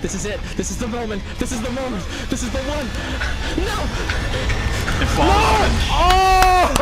This is it. This is the moment. This is the moment. This is the one. No!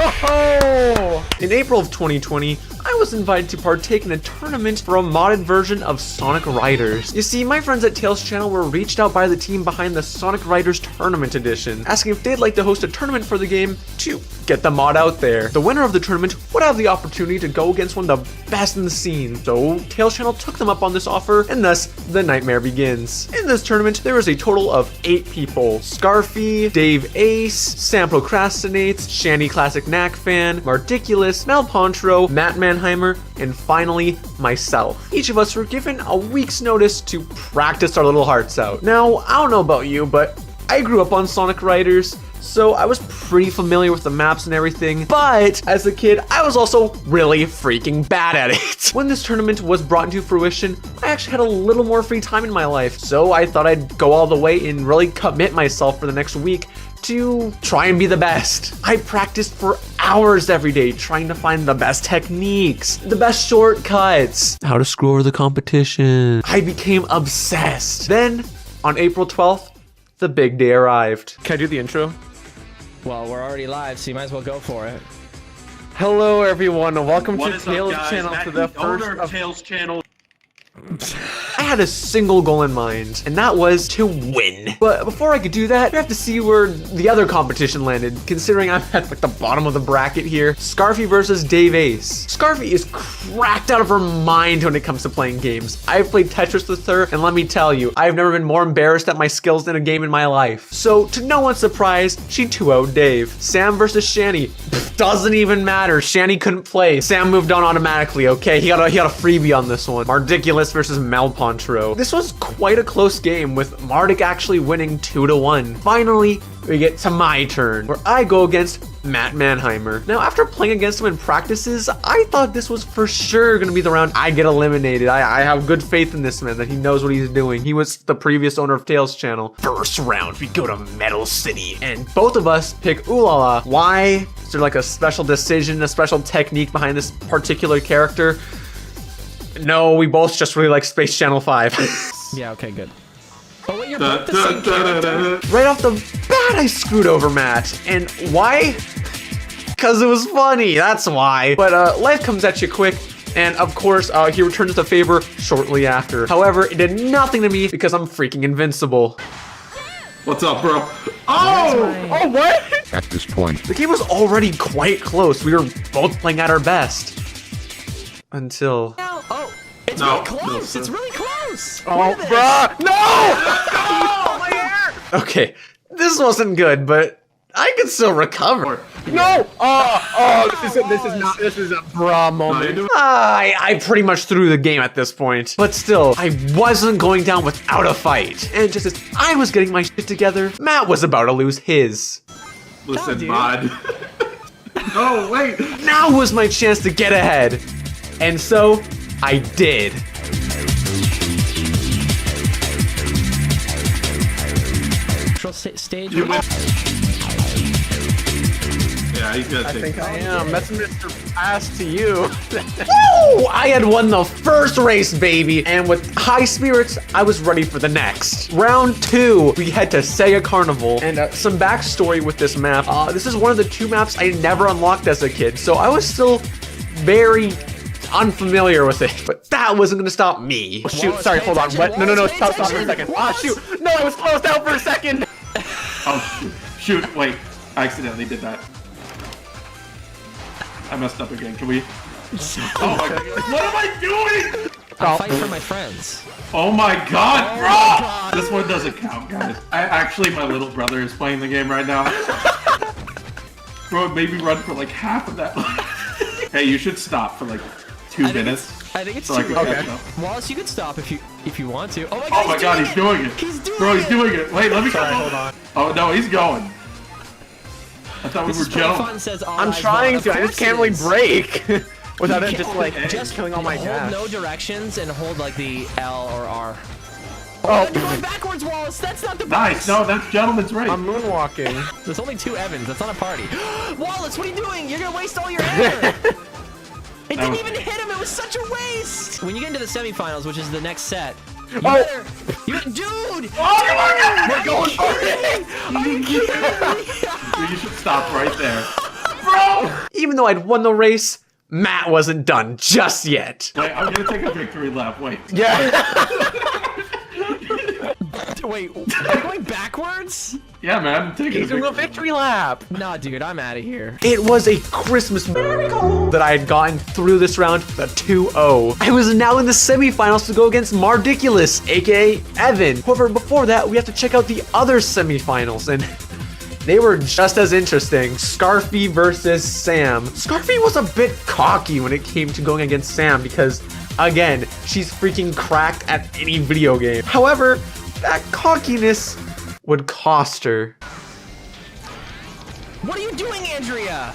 Oh! In April of 2020, I was invited to partake in a tournament for a modded version of Sonic Riders. You see, my friends at Tails Channel were reached out by the team behind the Sonic Riders Tournament Edition, asking if they'd like to host a tournament for the game to get the mod out there. The winner of the tournament would have the opportunity to go against one of the best in the scene. So Tails Channel took them up on this offer, and thus the nightmare begins. In this tournament, there was a total of 8 people: Scarfy, Dave Ace, Sam Procrastinates, Shandy Classic Knack Fan, Mardiculous, Mel Pontro, Matt Mannheimer, and finally myself. Each of us were given a week's notice to practice our little hearts out. Now, I don't know about you, but I grew up on Sonic Riders, so I was pretty familiar with the maps and everything, but as a kid, I was also really freaking bad at it. When this tournament was brought into fruition, I actually had a little more free time in my life, so I thought I'd go all the way and really commit myself for the next week to try and be the best. I practiced for hours every day trying to find the best techniques, the best shortcuts, how to screw over the competition. I became obsessed. Then, on April 12th, the big day arrived. Can I do the intro? Well, we're already live, so you might as well go for it. Hello everyone, and welcome What to is up, Tails guys? Channel, Matt, to the the owner first of Tails Channel. I had a single goal in mind, and that was to win. But before I could do that, we have to see where the other competition landed, considering I'm at like the bottom of the bracket here. Scarfy versus Dave Ace. Scarfy is cracked out of her mind when it comes to playing games. I've played Tetris with her, and let me tell you, I've never been more embarrassed at my skills in a game in my life. So, to no one's surprise, she 2-0'd Dave. Sam versus Shanny. Doesn't even matter. Shanny couldn't play. Sam moved on automatically, okay? He got a freebie on this one. Mardiculous versus Mel Pontro. This was quite a close game, with Mardik actually winning 2-1. Finally, we get to my turn, where I go against Matt Mannheimer. Now, after playing against him in practices, I thought this was for sure gonna be the round I get eliminated. I have good faith in this man, that he knows what he's doing. He was the previous owner of Tails Channel. First round, we go to Metal City, and both of us pick Ulala. Why? Is there like a special decision, a special technique behind this particular character? No, we both just really like Space Channel 5. Yeah, okay, good. Oh, wait, you're both the same character? Right off the bat, I screwed over Matt. And why? Because it was funny, that's why. But life comes at you quick. And of course, he returns the favor shortly after. However, it did nothing to me because I'm freaking invincible. What's up, bro? Oh! Oh, what? At this point, The game was already quite close. We were both playing at our best. Until... Oh, it's No, really close. no, It's really close. Oh, Look at this. bruh! No! Oh, my hair! Okay, this wasn't good, but I can still recover. No! This is a bruh moment. I pretty much threw the game at this point. But still, I wasn't going down without a fight. And just as I was getting my shit together, Matt was about to lose his. Listen, dude. mod. Oh, wait. Now was my chance to get ahead. And so, I did. Control stage. You win. Yeah, he's gonna take I am. That's Mr. Pass to you. Woo! I had won the first race, baby. And with high spirits, I was ready for the next. Round 2, we head to Sega Carnival. And some backstory with this map. This is one of the 2 maps I never unlocked as a kid. So I was still very unfamiliar with it. But that wasn't gonna stop me. Oh, shoot, Wallace, sorry, pay hold on. attention. What? No, Wallace, pay stop for a attention. second. Ah, shoot. No, I was closed out for a second. Oh, shoot. Wait. I accidentally did that. I messed up again. Can we? Oh my god. What am I doing? I'll fight for my friends. Oh my god, bro! God. This one doesn't count, guys. Actually, my little brother is playing the game right now. Bro, it made me run for like half of that. Hey, you should stop for like 2 minutes. I think it's So I too can early. catch up. Wallace, you can stop if you want to. Oh my god, Oh my god, he's doing it. He's doing Bro, it. he's doing it. Wait, let me Sorry, come hold on. Oh no, he's going. I thought This we is were pretty gentlemen. fun, says all I'm eyes trying on. to. Of I just course can't it really is. break without it You just can't- like Just killing all my hold gas. no directions and hold like the L or R. Oh, You're going backwards, Wallace. That's not the Nice. box. No, that's gentleman's right. I'm moonwalking. There's only 2 Evans. That's not a party. Wallace, what are you doing? You're gonna waste all your air. It didn't was- even hit him. It was such a waste. When you get into the semifinals, which is the next set, you Oh. dude, We're going for it! Are you kidding me? You should stop right there. Even though I'd won the race, Matt wasn't done just yet. Wait, I'm gonna take a victory lap. Wait. Yeah. Wait, are you going backwards? Yeah, man. Take He's doing a victory. victory lap. Nah, dude, I'm out of here. It was a Christmas miracle that I had gotten through this round, the 2-0. I was now in the semifinals to go against Mardiculous, aka Evan. However, before that, we have to check out the other semifinals, and they were just as interesting. Scarfy versus Sam. Scarfy was a bit cocky when it came to going against Sam because, again, she's freaking cracked at any video game. However, that cockiness would cost her. What are you doing, Andrea?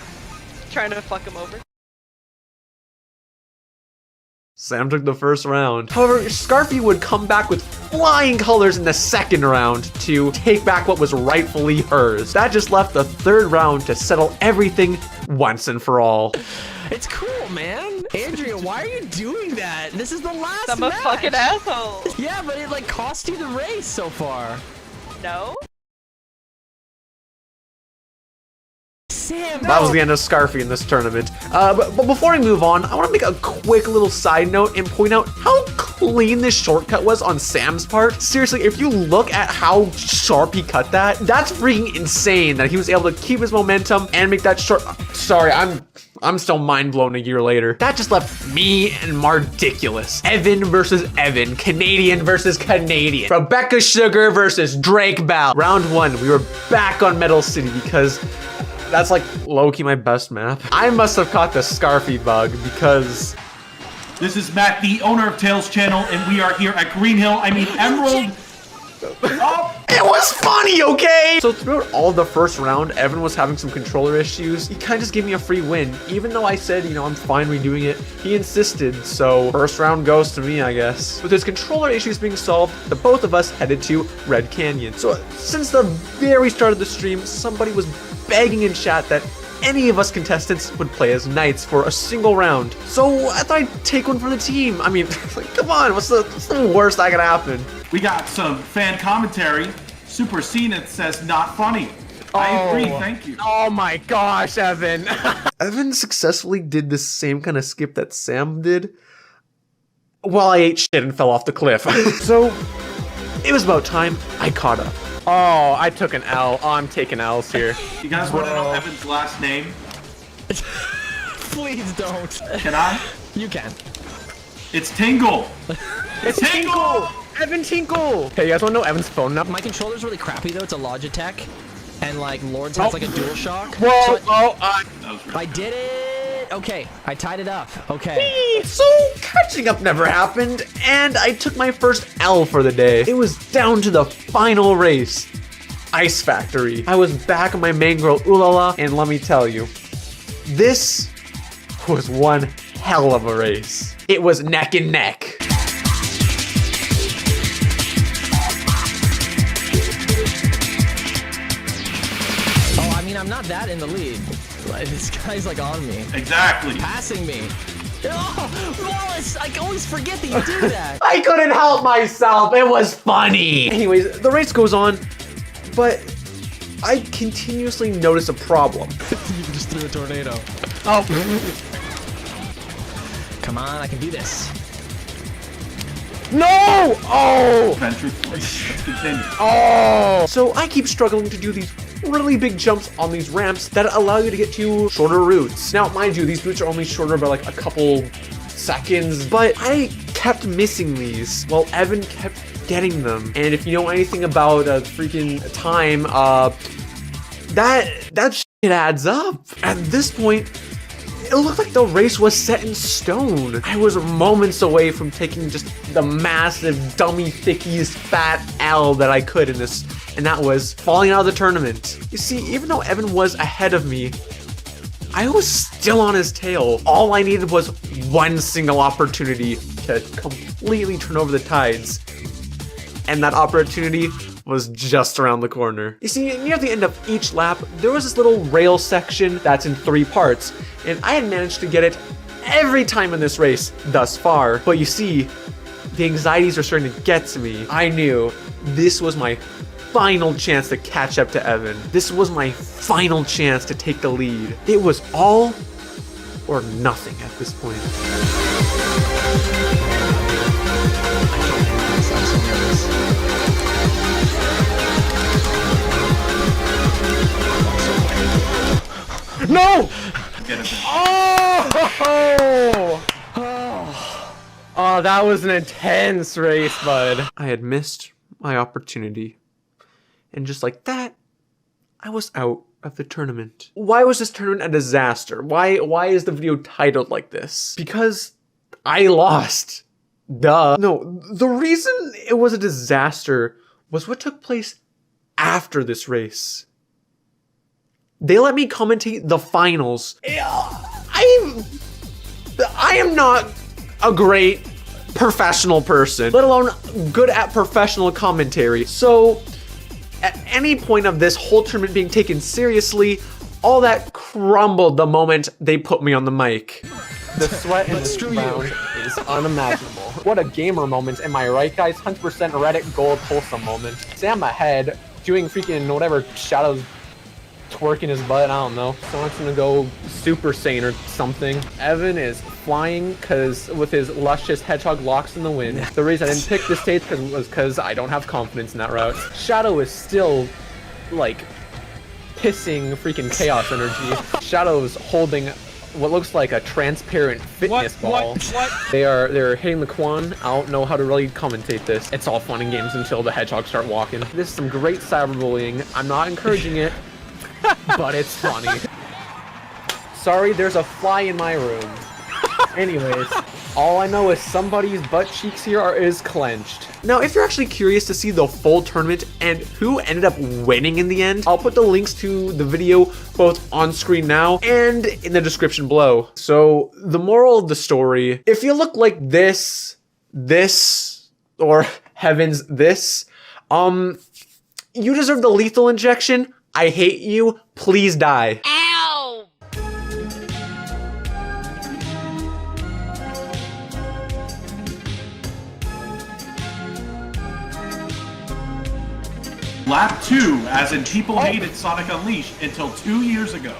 Trying to fuck him over. Sam took the first round. However, Scarfy would come back with flying colors in the second round to take back what was rightfully hers. That just left the third round to settle everything once and for all. It's cool, man. Andrea, why are you doing that? This is the last I'm a match. fucking asshole. Yeah, but it like cost you the race so far. No? Sam, That was the end of Scarfy in this tournament. But before I move on, I want to make a quick little side note and point out how clean this shortcut was on Sam's part. Seriously, if you look at how sharp he cut that, that's freaking insane that he was able to keep his momentum and make that short. Sorry, I'm still mind blown a year later. That just left me and Mardiculous. Evan versus Evan. Canadian versus Canadian. Rebecca Sugar versus Drake Bell. Round 1, we were back on Metal City because that's like low-key my best map. I must have caught the Scarfy bug because This is Matt, the owner of Tails Channel, and we are here at Green Hill. I mean Emerald. Oh. it was funny, okay? So throughout all of the first round, Evan was having some controller issues. He kind of just gave me a free win. Even though I said, you know, I'm fine redoing it, he insisted. So first round goes to me, I guess. With his controller issues being solved, the both of us headed to Red Canyon. So since the very start of the stream, somebody was begging in chat that any of us contestants would play as knights for a single round. So I thought I'd take one for the team. I mean, like, come on, what's the worst that could happen? We got some fan commentary. Super Cenith says not funny. I agree, thank you. Oh my gosh, Evan. Evan successfully did the same kind of skip that Sam did while I ate shit and fell off the cliff. So it was about time I caught up. Oh, I took an L. Oh, I'm taking L's here. You guys want to know Evan's last name? Please don't. Can I? You can. It's Tingle. It's Tingle! Evan Tinkle! Hey, you guys wanna know Evan's phone number? My controller's really crappy though, it's a Logitech. And like, Lord's has like a DualShock. Whoa, So That was really I did it! Okay, I tied it up. Okay. So catching up never happened, and I took my first L for the day. It was down to the final race. Ice Factory. I was back on my main girl Ulala, and let me tell you, this was one hell of a race. It was neck and neck. Oh, I mean, I'm not that in the lead. Like, this guy's like on me. Exactly. Passing me. Oh, Wallace, I always forget that you do that. I couldn't help myself. It was funny. Anyways, the race goes on, but I continuously notice a problem. You just threw a tornado. Oh. Come on, I can do this. No! Oh! Venture. Let's continue. Oh! So I keep struggling to do these really big jumps on these ramps that allow you to get to shorter routes. Now, mind you, these routes are only shorter by like a couple seconds, but I kept missing these while Evan kept getting them. And if you know anything about freaking time, that shit adds up. At this point, it looked like the race was set in stone. I was moments away from taking just the massive dummy thickies fat L that I could in this, and that was falling out of the tournament. You see, even though Evan was ahead of me, I was still on his tail. All I needed was one single opportunity to completely turn over the tides, and that opportunity was just around the corner. You see, near the end of each lap, there was this little rail section that's in 3 parts, and I had managed to get it every time in this race thus far. But you see, the anxieties are starting to get to me. I knew This was my final chance to catch up to Evan. This was my final chance to take the lead. It was all or nothing at this point. No! Get it. Oh, that was an intense race, bud. I had missed my opportunity. And just like that, I was out of the tournament. Why was this tournament a disaster? Why is the video titled like this? Because I lost. Duh. No, the reason it was a disaster was what took place after this race. They let me commentate the finals. I am not a great professional person, let alone good at professional commentary. So at any point of this whole tournament being taken seriously, all that crumbled the moment they put me on the mic. The sweat in this round is unimaginable. What a gamer moment, am I right, guys? 100% Reddit gold wholesome moment. Sam ahead, doing freaking whatever Shadow's twerking his butt, I don't know. Sonic's gonna go Super Saiyan or something. Evan is flying with his luscious hedgehog locks in the wind. The reason I didn't pick this stage was because I don't have confidence in that route. Shadow is still, like, pissing freaking chaos energy. Shadow's holding what looks like a transparent fitness ball. They're hitting the Quan. I don't know how to really commentate this. It's all fun and games until the hedgehogs start walking. This is some great cyberbullying. I'm not encouraging it, but it's funny. Sorry, there's a fly in my room. Anyways, all I know is somebody's butt cheeks here is clenched. Now, if you're actually curious to see the full tournament and who ended up winning in the end, I'll put the links to the video both on screen now and in the description below. So, the moral of the story, if you look like this, or heavens, this, you deserve the lethal injection. I hate you. Please die. Ow! Lap 2, as in people hated Sonic Unleashed until 2 years ago.